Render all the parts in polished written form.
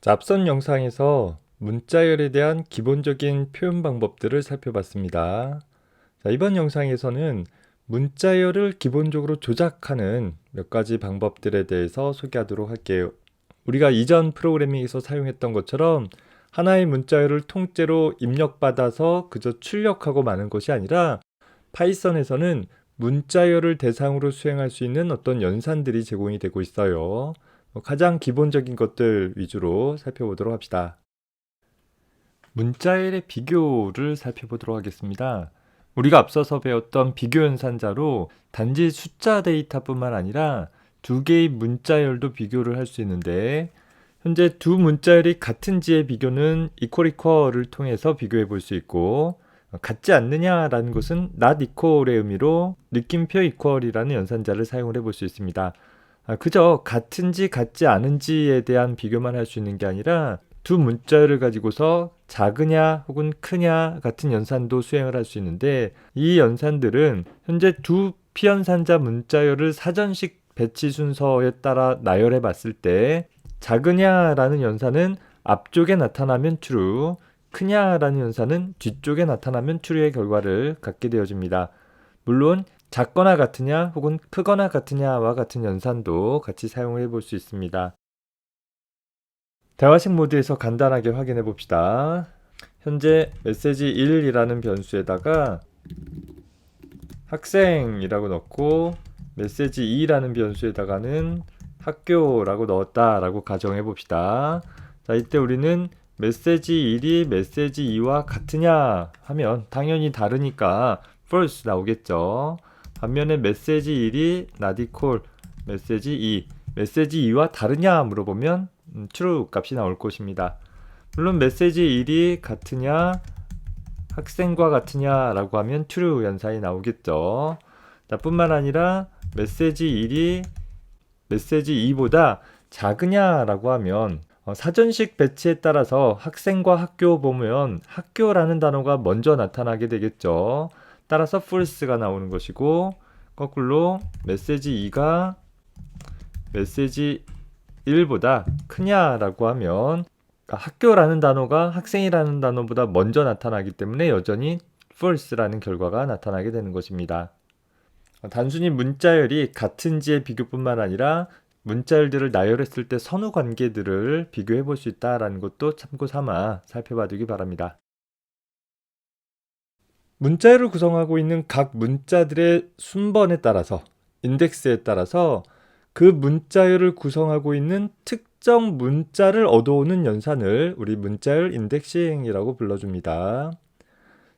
자, 앞선 영상에서 문자열에 대한 기본적인 표현 방법들을 살펴봤습니다. 자, 이번 영상에서는 문자열을 기본적으로 조작하는 몇 가지 방법들에 대해서 소개하도록 할게요. 우리가 이전 프로그래밍에서 사용했던 것처럼 하나의 문자열을 통째로 입력받아서 그저 출력하고 마는 것이 아니라 파이썬에서는 문자열을 대상으로 수행할 수 있는 어떤 연산들이 제공이 되고 있어요. 가장 기본적인 것들 위주로 살펴보도록 합시다. 문자열의 비교를 살펴보도록 하겠습니다. 우리가 앞서서 배웠던 비교 연산자로 단지 숫자 데이터뿐만 아니라 두 개의 문자열도 비교를 할 수 있는데, 현재 두 문자열이 같은지의 비교는 이퀄을 통해서 비교해 볼 수 있고, 같지 않느냐라는 것은 not equal의 의미로 느낌표 equal이라는 연산자를 사용을 해 볼 수 있습니다. 그저 같은지 같지 않은지에 대한 비교만 할 수 있는 게 아니라 두 문자열을 가지고서 작으냐 혹은 크냐 같은 연산도 수행을 할 수 있는데, 이 연산들은 현재 두 피연산자 문자열을 사전식 배치 순서에 따라 나열해 봤을 때 작으냐라는 연산은 앞쪽에 나타나면 true, 크냐라는 연산은 뒤쪽에 나타나면 true의 결과를 갖게 되어집니다. 물론 작거나 같으냐 혹은 크거나 같으냐와 같은 연산도 같이 사용해 볼 수 있습니다. 대화식 모드에서 간단하게 확인해 봅시다. 현재 메시지 1이라는 변수에다가 학생이라고 넣고 메시지 2라는 변수에다가는 학교라고 넣었다라고 가정해 봅시다. 자, 이때 우리는 메시지 1이 메시지 2와 같으냐 하면 당연히 다르니까 false 나오겠죠. 반면에 메시지 1이 not equal, 메시지 2, 메시지 2와 다르냐 물어보면 true 값이 나올 것입니다. 물론 메시지 1이 같으냐 학생과 같으냐 라고 하면 true 연산이 나오겠죠. 뿐만 아니라 메시지 1이 메시지 2보다 작으냐 라고 하면 사전식 배치에 따라서 학생과 학교 보면 학교라는 단어가 먼저 나타나게 되겠죠. 따라서 false가 나오는 것이고, 거꾸로 메시지 2가 메시지 1보다 크냐라고 하면 학교라는 단어가 학생이라는 단어보다 먼저 나타나기 때문에 여전히 false라는 결과가 나타나게 되는 것입니다. 단순히 문자열이 같은지의 비교뿐만 아니라 문자열들을 나열했을 때 선후 관계들을 비교해 볼 수 있다는 것도 참고 삼아 살펴봐두기 바랍니다. 문자열을 구성하고 있는 각 문자들의 순번에 따라서, 인덱스에 따라서 그 문자열을 구성하고 있는 특정 문자를 얻어오는 연산을 우리 문자열 인덱싱이라고 불러줍니다.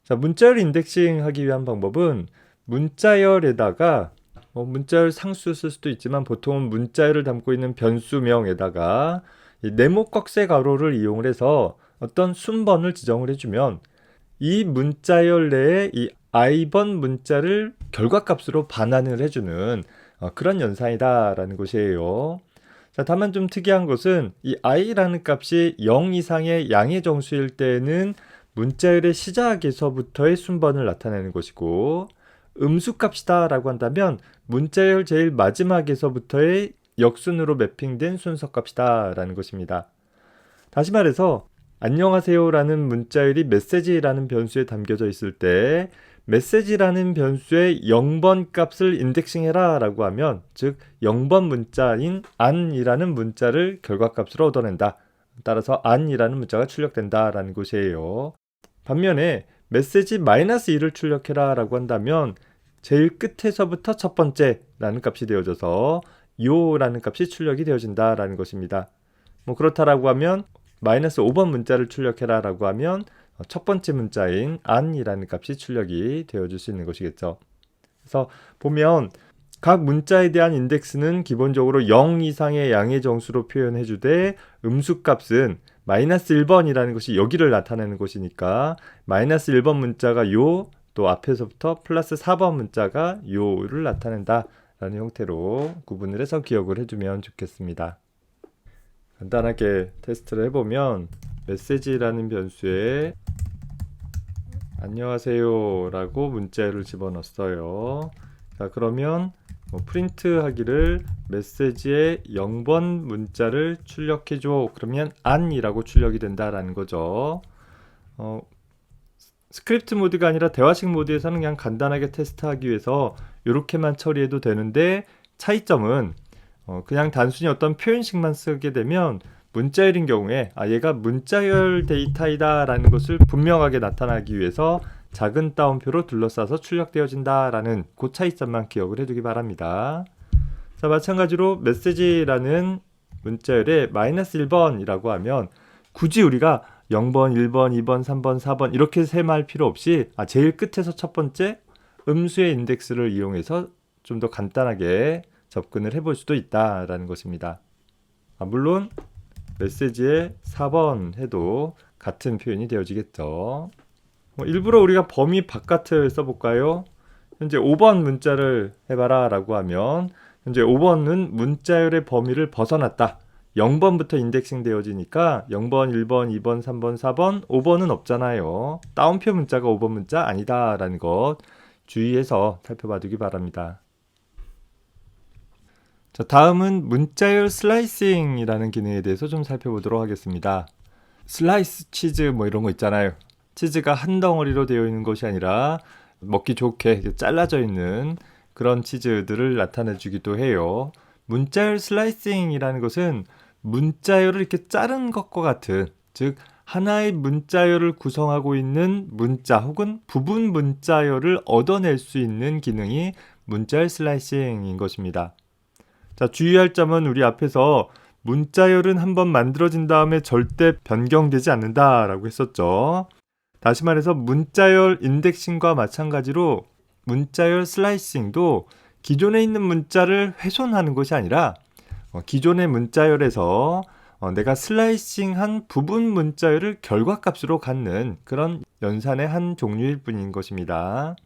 자, 문자열 인덱싱 하기 위한 방법은 문자열에다가 문자열 상수 쓸 수도 있지만 보통은 문자열을 담고 있는 변수명에다가 이 네모 꺽쇠 가로를 이용을 해서 어떤 순번을 지정을 해주면 이 문자열 내에 이 i번 문자를 결과값으로 반환을 해주는 그런 연산이다라는 것이에요. 자, 다만 좀 특이한 것은 이 i라는 값이 0 이상의 양의 정수일 때는 문자열의 시작에서부터의 순번을 나타내는 것이고, 음수값이다 라고 한다면 문자열 제일 마지막에서부터의 역순으로 매핑된 순서값이다 라는 것입니다. 다시 말해서 안녕하세요 라는 문자열이 메시지라는 변수에 담겨져 있을 때 메시지라는 변수의 0번 값을 인덱싱 해라 라고 하면, 즉 0번 문자인 안이라는 문자를 결과값으로 얻어낸다. 따라서 안이라는 문자가 출력된다 라는 것이에요. 반면에 메시지 -2를 출력해라 라고 한다면 제일 끝에서부터 첫 번째 라는 값이 되어져서 요 라는 값이 출력이 되어진다 라는 것입니다. 그렇다라고 하면 -5번 문자를 출력해라 라고 하면 첫 번째 문자인 안이라는 값이 출력이 되어줄 수 있는 것이겠죠. 그래서 보면 각 문자에 대한 인덱스는 기본적으로 0 이상의 양의 정수로 표현해 주되, 음수값은 -1번이라는 것이 여기를 나타내는 것이니까 -1번 문자가 요, 또 앞에서부터 +4번 문자가 요를 나타낸다 라는 형태로 구분을 해서 기억을 해주면 좋겠습니다. 간단하게 테스트를 해보면 메시지라는 변수에 안녕하세요 라고 문자를 집어넣었어요. 자, 그러면 프린트 하기를 메시지에 0번 문자를 출력해줘. 그러면 안이라고 출력이 된다라는 거죠. 스크립트 모드가 아니라 대화식 모드에서는 그냥 간단하게 테스트하기 위해서 이렇게만 처리해도 되는데, 차이점은 그냥 단순히 어떤 표현식만 쓰게 되면 문자열인 경우에 얘가 문자열 데이터이다 라는 것을 분명하게 나타나기 위해서 작은 따옴표로 둘러싸서 출력되어진다 라는 그 차이점만 기억을 해두기 바랍니다. 자, 마찬가지로 메시지라는 문자열에 -1번이라고 하면 굳이 우리가 0번, 1번, 2번, 3번, 4번 이렇게 셈할 필요 없이 제일 끝에서 첫 번째 음수의 인덱스를 이용해서 좀 더 간단하게 접근을 해볼 수도 있다라는 것입니다. 물론 메시지에 4번 해도 같은 표현이 되어지겠죠. 일부러 우리가 범위 바깥을 써볼까요? 현재 5번 문자를 해봐라 라고 하면 현재 5번은 문자열의 범위를 벗어났다. 0번부터 인덱싱 되어지니까 0번, 1번, 2번, 3번, 4번, 5번은 없잖아요. 따옴표 문자가 5번 문자 아니다 라는 것 주의해서 살펴봐두기 바랍니다. 자, 다음은 문자열 슬라이싱이라는 기능에 대해서 좀 살펴보도록 하겠습니다. 슬라이스 치즈 이런 거 있잖아요. 치즈가 한 덩어리로 되어 있는 것이 아니라 먹기 좋게 잘라져 있는 그런 치즈들을 나타내 주기도 해요. 문자열 슬라이싱이라는 것은 문자열을 이렇게 자른 것과 같은, 즉 하나의 문자열을 구성하고 있는 문자 혹은 부분 문자열을 얻어낼 수 있는 기능이 문자열 슬라이싱인 것입니다. 자, 주의할 점은 우리 앞에서 문자열은 한번 만들어진 다음에 절대 변경되지 않는다라고 했었죠. 다시 말해서 문자열 인덱싱과 마찬가지로 문자열 슬라이싱도 기존에 있는 문자를 훼손하는 것이 아니라 기존의 문자열에서 내가 슬라이싱한 부분 문자열을 결과값으로 갖는 그런 연산의 한 종류일 뿐인 것입니다.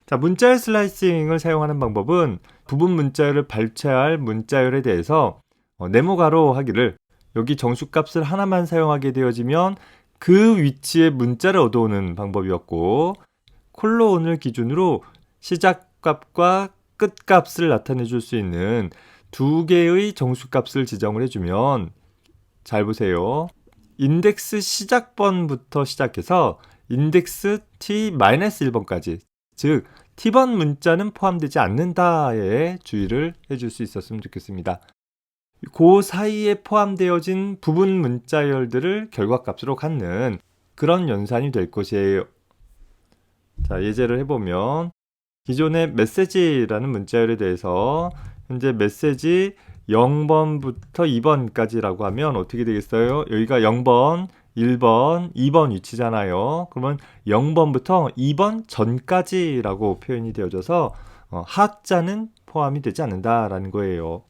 자, 문자열 슬라이싱을 사용하는 방법은 부분 문자열을 발췌할 문자열에 대해서 네모가로 하기를, 여기 정수값을 하나만 사용하게 되어지면 그 위치에 문자를 얻어오는 방법이었고, 콜론을 기준으로 시작값과 끝값을 나타내 줄 수 있는 두 개의 정수값을 지정을 해주면, 잘 보세요. 인덱스 시작번부터 시작해서 인덱스 t-1번까지, 즉 t번 문자는 포함되지 않는다에 주의를 해줄 수 있었으면 좋겠습니다. 그 사이에 포함되어진 부분 문자열들을 결과값으로 갖는 그런 연산이 될 것이에요. 자, 예제를 해보면 기존의 메시지라는 문자열에 대해서 현재 메시지 0번부터 2번까지라고 하면 어떻게 되겠어요? 여기가 0번, 1번, 2번 위치잖아요. 그러면 0번부터 2번 전까지라고 표현이 되어져서 하자는 포함이 되지 않는다라는 거예요.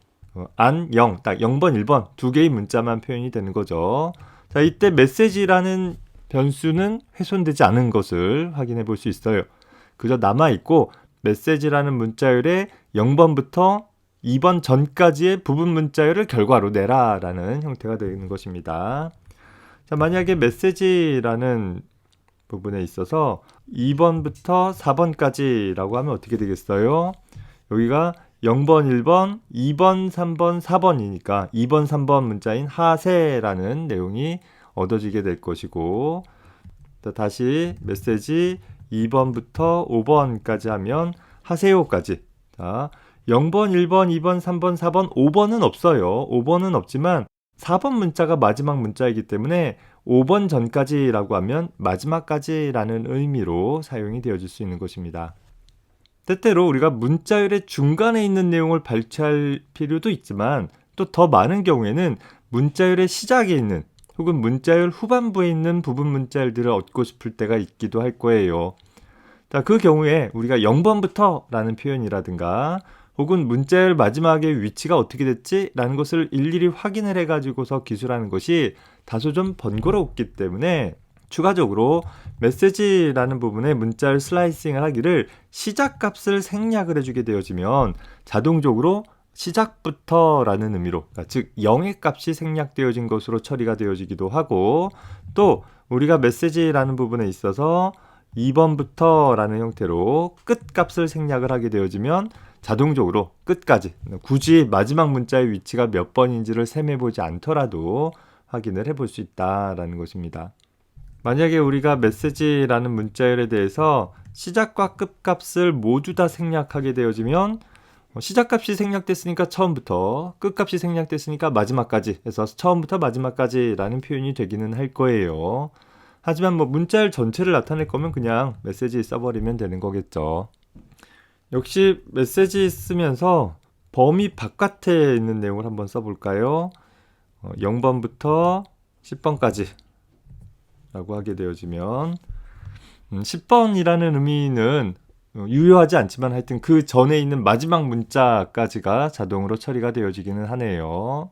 안, 0, 딱 0번, 1번 두 개의 문자만 표현이 되는 거죠. 자, 이때 메시지라는 변수는 훼손되지 않은 것을 확인해 볼 수 있어요. 그저 남아있고 메시지라는 문자열에 0번부터 2번 전까지의 부분 문자열을 결과로 내라 라는 형태가 되는 것입니다. 자, 만약에 메시지라는 부분에 있어서 2번부터 4번까지라고 하면 어떻게 되겠어요? 여기가 0번, 1번, 2번, 3번, 4번이니까 2번, 3번 문자인 하세라는 내용이 얻어지게 될 것이고, 다시 메시지 2번부터 5번까지 하면 하세요까지. 자, 0번, 1번, 2번, 3번, 4번, 5번은 없어요. 5번은 없지만 4번 문자가 마지막 문자이기 때문에 5번 전까지라고 하면 마지막까지라는 의미로 사용이 되어질 수 있는 것입니다. 때때로 우리가 문자열의 중간에 있는 내용을 발췌할 필요도 있지만 또 더 많은 경우에는 문자열의 시작에 있는 혹은 문자열 후반부에 있는 부분 문자열들을 얻고 싶을 때가 있기도 할 거예요. 자, 그 경우에 우리가 0번부터 라는 표현이라든가 혹은 문자열 마지막에 위치가 어떻게 됐지? 라는 것을 일일이 확인을 해가지고서 기술하는 것이 다소 좀 번거롭기 때문에 추가적으로 메시지라는 부분에 문자열 슬라이싱을 하기를 시작값을 생략을 해주게 되어지면 자동적으로 시작부터 라는 의미로, 즉 0의 값이 생략되어진 것으로 처리가 되어지기도 하고, 또 우리가 메시지라는 부분에 있어서 2번부터 라는 형태로 끝값을 생략을 하게 되어지면 자동적으로 끝까지 굳이 마지막 문자의 위치가 몇 번인지를 셈해보지 않더라도 확인을 해볼 수 있다라는 것입니다. 만약에 우리가 메시지라는 문자열에 대해서 시작과 끝값을 모두 다 생략하게 되어지면 시작값이 생략됐으니까 처음부터, 끝값이 생략됐으니까 마지막까지 해서 처음부터 마지막까지라는 표현이 되기는 할 거예요. 하지만 문자열 전체를 나타낼 거면 그냥 메시지 써버리면 되는 거겠죠. 역시 메시지 쓰면서 범위 바깥에 있는 내용을 한번 써볼까요? 0번부터 10번까지 라고 하게 되어지면 10번이라는 의미는 유효하지 않지만 하여튼 그 전에 있는 마지막 문자까지가 자동으로 처리가 되어지기는 하네요.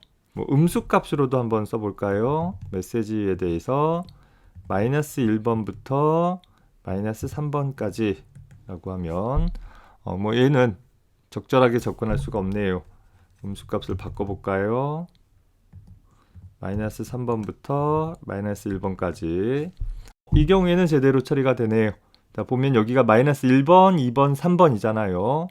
음수값으로도 한번 써볼까요? 메시지에 대해서 마이너스 1번부터 마이너스 3번까지 라고 하면 얘는 적절하게 접근할 수가 없네요. 음수값을 바꿔볼까요? 마이너스 3번부터 마이너스 1번까지. 이 경우에는 제대로 처리가 되네요. 자, 보면 여기가 마이너스 1번, 2번, 3번이잖아요.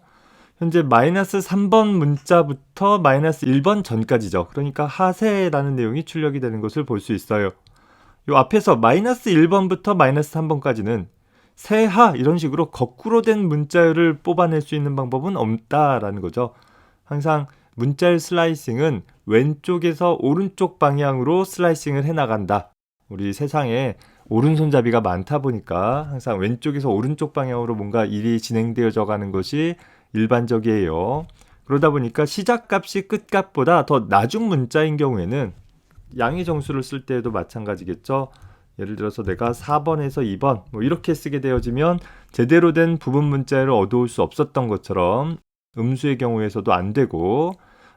현재 마이너스 3번 문자부터 마이너스 1번 전까지죠. 그러니까 하세라는 내용이 출력이 되는 것을 볼 수 있어요. 요 앞에서 마이너스 1번부터 마이너스 3번까지는 세하 이런 식으로 거꾸로 된 문자열을 뽑아낼 수 있는 방법은 없다라는 거죠. 항상 문자열 슬라이싱은 왼쪽에서 오른쪽 방향으로 슬라이싱을 해나간다. 우리 세상에 오른손잡이가 많다 보니까 항상 왼쪽에서 오른쪽 방향으로 뭔가 일이 진행되어져 가는 것이 일반적이에요. 그러다 보니까 시작값이 끝값보다 더 나중 문자인 경우에는 양의 정수를 쓸 때에도 마찬가지겠죠. 예를 들어서 내가 4번에서 2번 이렇게 쓰게 되어지면 제대로 된 부분 문자를 얻어올 수 없었던 것처럼 음수의 경우에서도 안 되고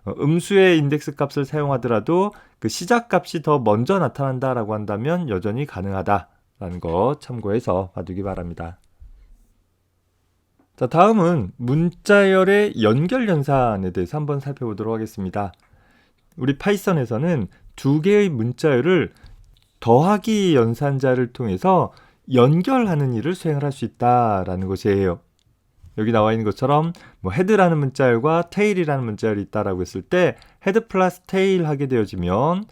음수의 인덱스 값을 사용하더라도 그 시작 값이 더 먼저 나타난다라고 한다면 여전히 가능하다라는 거 참고해서 봐두기 바랍니다. 자, 다음은 문자열의 연결 연산에 대해서 한번 살펴보도록 하겠습니다. 우리 파이썬에서는 두 개의 문자열을 더하기 연산자를 통해서 연결하는 일을 수행을 할 수 있다라는 것이에요. 여기 나와 있는 것처럼 헤드라는 문자열과 테일이라는 문자열이 있다라고 했을 때 헤드 플러스 테일 하게 되어지면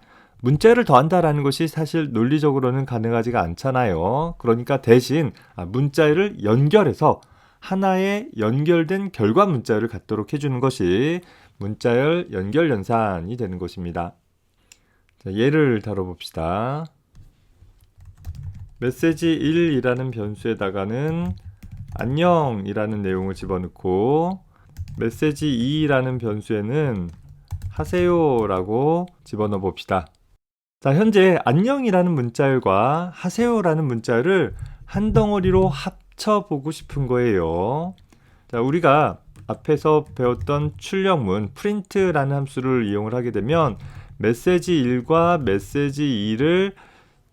문자열을 더한다라는 것이 사실 논리적으로는 가능하지가 않잖아요. 그러니까 대신 문자열을 연결해서 하나의 연결된 결과 문자열을 갖도록 해주는 것이 문자열 연결 연산이 되는 것입니다. 자, 예를 다뤄봅시다. 메시지 1이라는 변수에다가는 안녕이라는 내용을 집어넣고 메시지 2라는 변수에는 하세요라고 집어넣어 봅시다. 자, 현재 안녕이라는 문자열과 하세요라는 문자열을 한 덩어리로 합쳐보고 싶은 거예요. 자, 우리가 앞에서 배웠던 출력문 print라는 함수를 이용을 하게 되면 메시지 1과 메시지 2를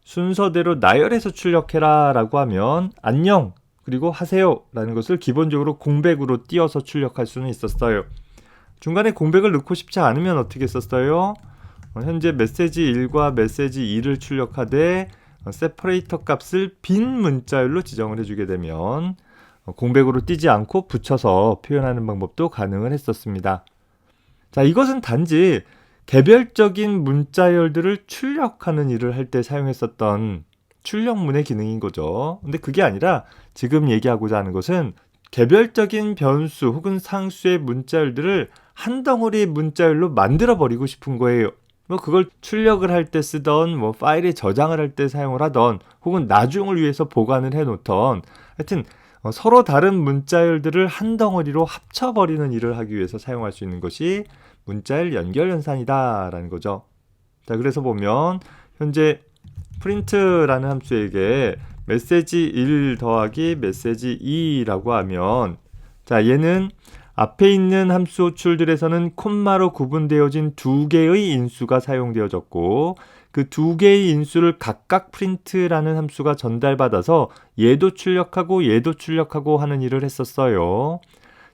순서대로 나열해서 출력해라 라고 하면 안녕 그리고 하세요 라는 것을 기본적으로 공백으로 띄어서 출력할 수는 있었어요. 중간에 공백을 넣고 싶지 않으면 어떻게 썼어요? 현재 메시지 1과 메시지 2를 출력하되 세퍼레이터 값을 빈 문자열로 지정을 해주게 되면 공백으로 띄지 않고 붙여서 표현하는 방법도 가능을 했었습니다. 자, 이것은 단지 개별적인 문자열들을 출력하는 일을 할 때 사용했었던 출력문의 기능인 거죠. 근데 그게 아니라 지금 얘기하고자 하는 것은 개별적인 변수 혹은 상수의 문자열들을 한 덩어리의 문자열로 만들어 버리고 싶은 거예요. 그걸 출력을 할 때 쓰던 파일에 저장을 할 때 사용을 하던 혹은 나중을 위해서 보관을 해 놓던 하여튼 서로 다른 문자열들을 한 덩어리로 합쳐버리는 일을 하기 위해서 사용할 수 있는 것이 문자열 연결 연산이다 라는 거죠. 자, 그래서 보면 현재 print라는 함수에게 메시지 1 더하기 메시지 2라고 하면 자, 얘는 앞에 있는 함수 호출들에서는 콤마로 구분되어진 두 개의 인수가 사용되어졌고 그 두 개의 인수를 각각 print라는 함수가 전달받아서 얘도 출력하고 얘도 출력하고 하는 일을 했었어요.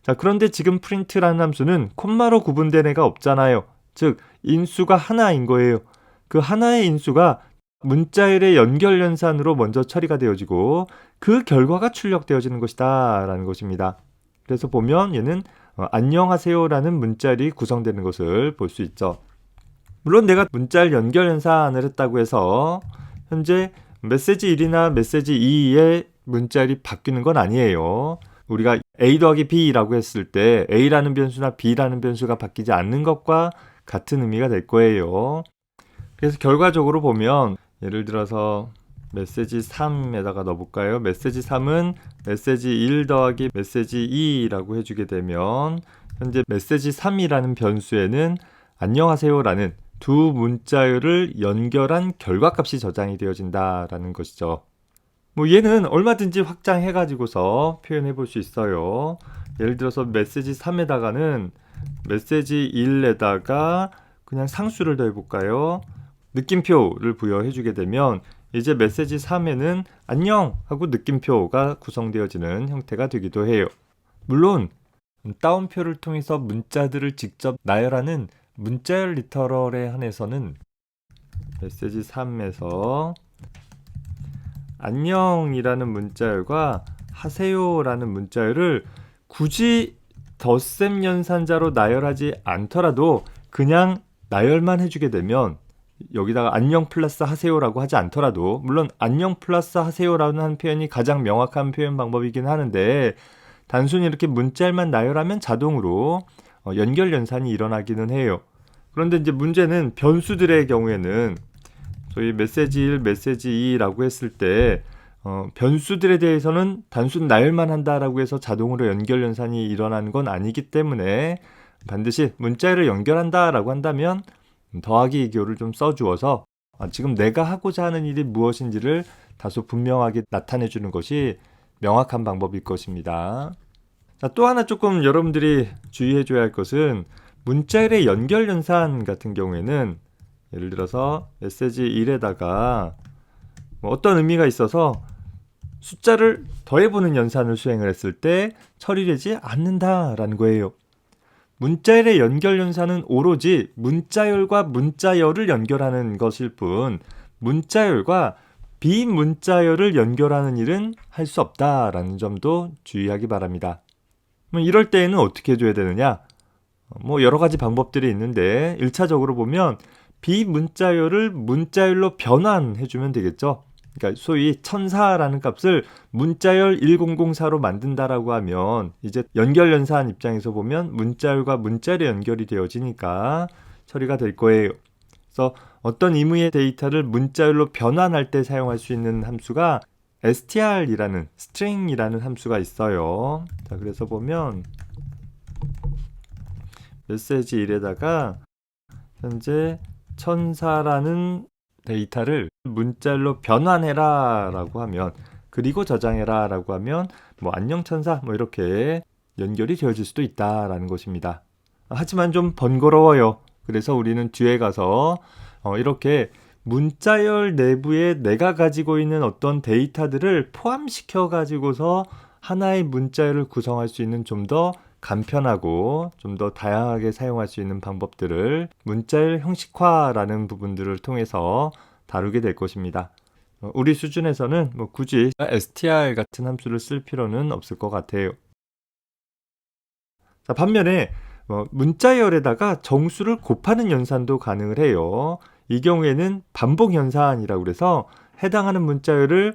자, 그런데 지금 print라는 함수는 콤마로 구분된 애가 없잖아요. 즉 인수가 하나인 거예요. 그 하나의 인수가 문자열의 연결 연산으로 먼저 처리가 되어지고 그 결과가 출력되어지는 것이다 라는 것입니다. 그래서 보면 얘는 안녕하세요라는 문자열이 구성되는 것을 볼 수 있죠. 물론 내가 문자열 연결 연산을 했다고 해서 현재 메시지 1이나 메시지 2의 문자열이 바뀌는 건 아니에요. 우리가 A 더하기 B라고 했을 때 A라는 변수나 B라는 변수가 바뀌지 않는 것과 같은 의미가 될 거예요. 그래서 결과적으로 보면 예를 들어서 메시지 3에다가 넣어볼까요? 메시지 3은 메시지 1 더하기 메시지 2라고 해주게 되면 현재 메시지 3이라는 변수에는 안녕하세요라는 두 문자열을 연결한 결과값이 저장이 되어진다라는 것이죠. 얘는 얼마든지 확장해가지고서 표현해 볼 수 있어요. 예를 들어서 메시지 3에다가는 메시지 1에다가 그냥 상수를 더해볼까요? 느낌표를 부여해주게 되면 이제 메시지 3에는 안녕 하고 느낌표가 구성되어지는 형태가 되기도 해요. 물론 따옴표를 통해서 문자들을 직접 나열하는 문자열 리터럴에 한해서는 메시지 3에서 안녕이라는 문자열과 하세요라는 문자열을 굳이 덧셈 연산자로 나열하지 않더라도 그냥 나열만 해주게 되면 여기다가 안녕 플러스 하세요라고 하지 않더라도 물론 안녕 플러스 하세요라는 표현이 가장 명확한 표현 방법이긴 하는데 단순히 이렇게 문자열만 나열하면 자동으로 연결 연산이 일어나기는 해요. 그런데 이제 문제는 변수들의 경우에는 저희 메시지 1, 메시지 2라고 했을 때 변수들에 대해서는 단순 나열만 한다라고 해서 자동으로 연결 연산이 일어나는 건 아니기 때문에 반드시 문자열을 연결한다라고 한다면 더하기 기호를 좀 써주어서 지금 내가 하고자 하는 일이 무엇인지를 다소 분명하게 나타내 주는 것이 명확한 방법일 것입니다. 자, 또 하나 조금 여러분들이 주의해 줘야 할 것은 문자열의 연결 연산 같은 경우에는 예를 들어서 메시지 1에다가 어떤 의미가 있어서 숫자를 더해보는 연산을 수행을 했을 때 처리되지 않는다라는 거예요. 문자열의 연결 연산은 오로지 문자열과 문자열을 연결하는 것일 뿐 문자열과 비문자열을 연결하는 일은 할 수 없다라는 점도 주의하기 바랍니다. 이럴 때에는 어떻게 해줘야 되느냐? 여러 가지 방법들이 있는데 1차적으로 보면 비문자열을 문자열로 변환해주면 되겠죠. 그러니까 소위 1004라는 값을 문자열 1004로 만든다라고 하면 이제 연결 연산 입장에서 보면 문자열과 문자열이 연결이 되어지니까 처리가 될 거예요. 그래서 어떤 의미의 데이터를 문자열로 변환할 때 사용할 수 있는 함수가 str이라는 string이라는 함수가 있어요. 자, 그래서 보면 메시지 1에다가 현재 1004라는 데이터를 문자열로 변환해라 라고 하면 그리고 저장해라 라고 하면 안녕 천사 이렇게 연결이 되어질 수도 있다라는 것입니다. 하지만 좀 번거로워요. 그래서 우리는 뒤에 가서 이렇게 문자열 내부에 내가 가지고 있는 어떤 데이터들을 포함시켜 가지고서 하나의 문자열을 구성할 수 있는 좀 더 간편하고 좀 더 다양하게 사용할 수 있는 방법들을 문자열 형식화라는 부분들을 통해서 다루게 될 것입니다. 우리 수준에서는 굳이 str 같은 함수를 쓸 필요는 없을 것 같아요. 자, 반면에 문자열에다가 정수를 곱하는 연산도 가능을 해요. 이 경우에는 반복 연산이라고 해서 해당하는 문자열을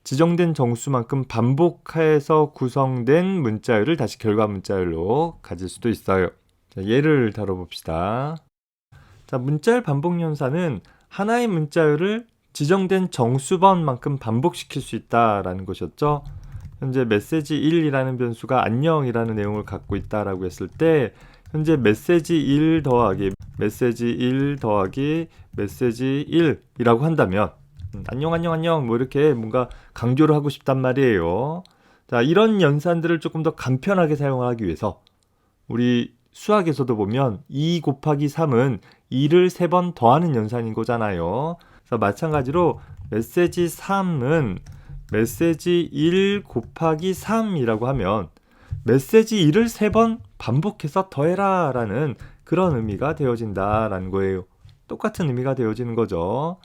지정된 정수만큼 반복해서 구성된 문자열을 다시 결과 문자열로 가질 수도 있어요. 자, 예를 다뤄봅시다. 자, 문자열 반복 연산은 하나의 문자열을 지정된 정수번만큼 반복시킬 수 있다라는 것이었죠. 현재 메시지 1이라는 변수가 안녕이라는 내용을 갖고 있다라고 했을 때 현재 메시지 1 더하기 메시지 1 더하기 메시지 1이라고 한다면 안녕 이렇게 뭔가 강조를 하고 싶단 말이에요. 자, 이런 연산들을 조금 더 간편하게 사용하기 위해서 우리 수학에서도 보면 2 곱하기 3은 2를 3번 더하는 연산인 거잖아요. 그래서 마찬가지로 메시지 3은 메시지 1 곱하기 3이라고 하면 메시지 1을 3번 반복해서 더해라 라는 그런 의미가 되어진다라는 거예요. 똑같은 의미가 되어지는 거죠.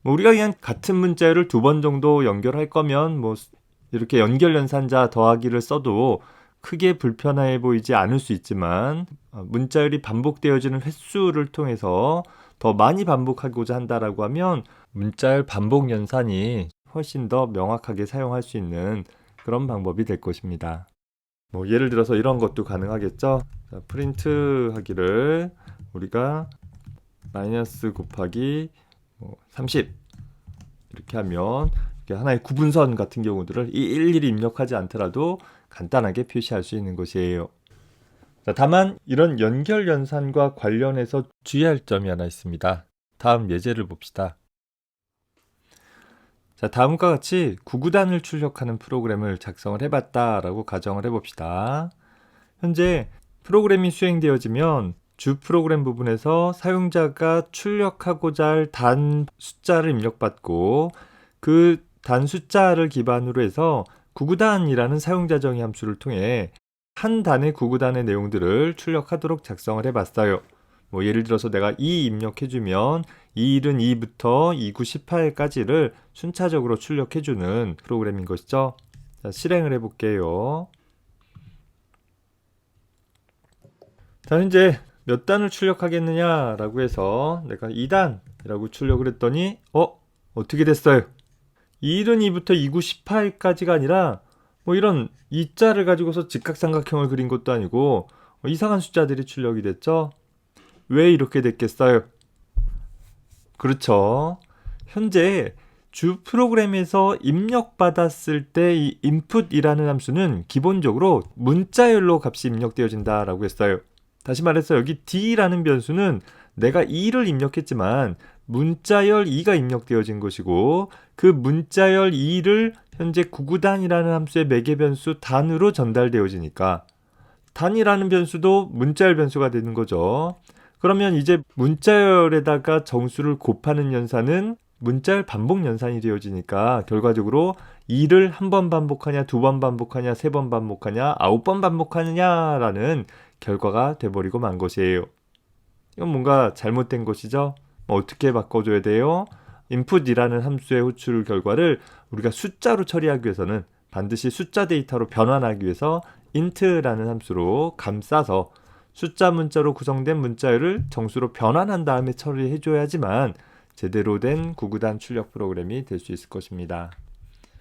우리가 그냥 같은 문자열을 2번 정도 연결할 거면 이렇게 연결 연산자 더하기를 써도 크게 불편해 보이지 않을 수 있지만 문자열이 반복되어지는 횟수를 통해서 더 많이 반복하고자 한다라고 하면 문자열 반복 연산이 훨씬 더 명확하게 사용할 수 있는 그런 방법이 될 것입니다. 뭐 예를 들어서 이런 것도 가능하겠죠. 자, 프린트 하기를 우리가 마이너스 곱하기 30 이렇게 하면 이게 하나의 구분선 같은 경우들을 일일이 입력하지 않더라도 간단하게 표시할 수 있는 것이에요. 자, 다만 이런 연결 연산과 관련해서 주의할 점이 하나 있습니다. 다음 예제를 봅시다. 자, 다음과 같이 구구단을 출력하는 프로그램을 작성을 해봤다라고 가정을 해봅시다. 현재 프로그램이 수행되어지면 주 프로그램 부분에서 사용자가 출력하고자 할 단 숫자를 입력받고 그 단 숫자를 기반으로 해서 구구단이라는 사용자 정의 함수를 통해 한 단의 구구단의 내용들을 출력하도록 작성을 해봤어요. 뭐 예를 들어서 내가 2 입력해주면 2일은 2부터 2, 9, 18까지를 순차적으로 출력해주는 프로그램인 것이죠. 자, 실행을 해볼게요. 자, 현재 몇 단을 출력하겠느냐라고 해서 내가 2단이라고 출력을 했더니 어떻게 됐어요? 2일은 2부터 2, 9, 18까지가 아니라 뭐 이런 2자를 가지고서 직각삼각형을 그린 것도 아니고 이상한 숫자들이 출력이 됐죠? 왜 이렇게 됐겠어요? 그렇죠. 현재 주 프로그램에서 입력받았을 때 이 input이라는 함수는 기본적으로 문자열로 값이 입력되어진다라고 했어요. 다시 말해서 여기 d라는 변수는 내가 2를 입력했지만 문자열 2가 입력되어진 것이고 그 문자열 2를 현재 구구단이라는 함수의 매개 변수 단으로 전달되어지니까 단이라는 변수도 문자열 변수가 되는 거죠. 그러면 이제 문자열에다가 정수를 곱하는 연산은 문자열 반복 연산이 되어지니까 결과적으로 2를 한 번 반복하냐, 2번 반복하냐, 3번 반복하냐, 9번 반복하느냐라는 결과가 돼버리고 만 것이에요. 이건 뭔가 잘못된 것이죠. 어떻게 바꿔줘야 돼요? input이라는 함수의 호출 결과를 우리가 숫자로 처리하기 위해서는 반드시 숫자 데이터로 변환하기 위해서 int라는 함수로 감싸서 숫자 문자로 구성된 문자열을 정수로 변환한 다음에 처리해줘야지만 제대로 된 구구단 출력 프로그램이 될 수 있을 것입니다.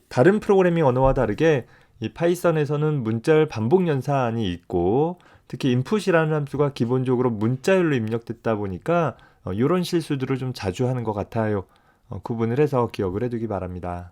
다른 프로그래밍 언어와 다르게 이 파이썬에서는 문자열 반복 연산이 있고 특히 input이라는 함수가 기본적으로 문자열로 입력됐다 보니까 이런 실수들을 좀 자주 하는 것 같아요. 구분을 해서 기억을 해두기 바랍니다.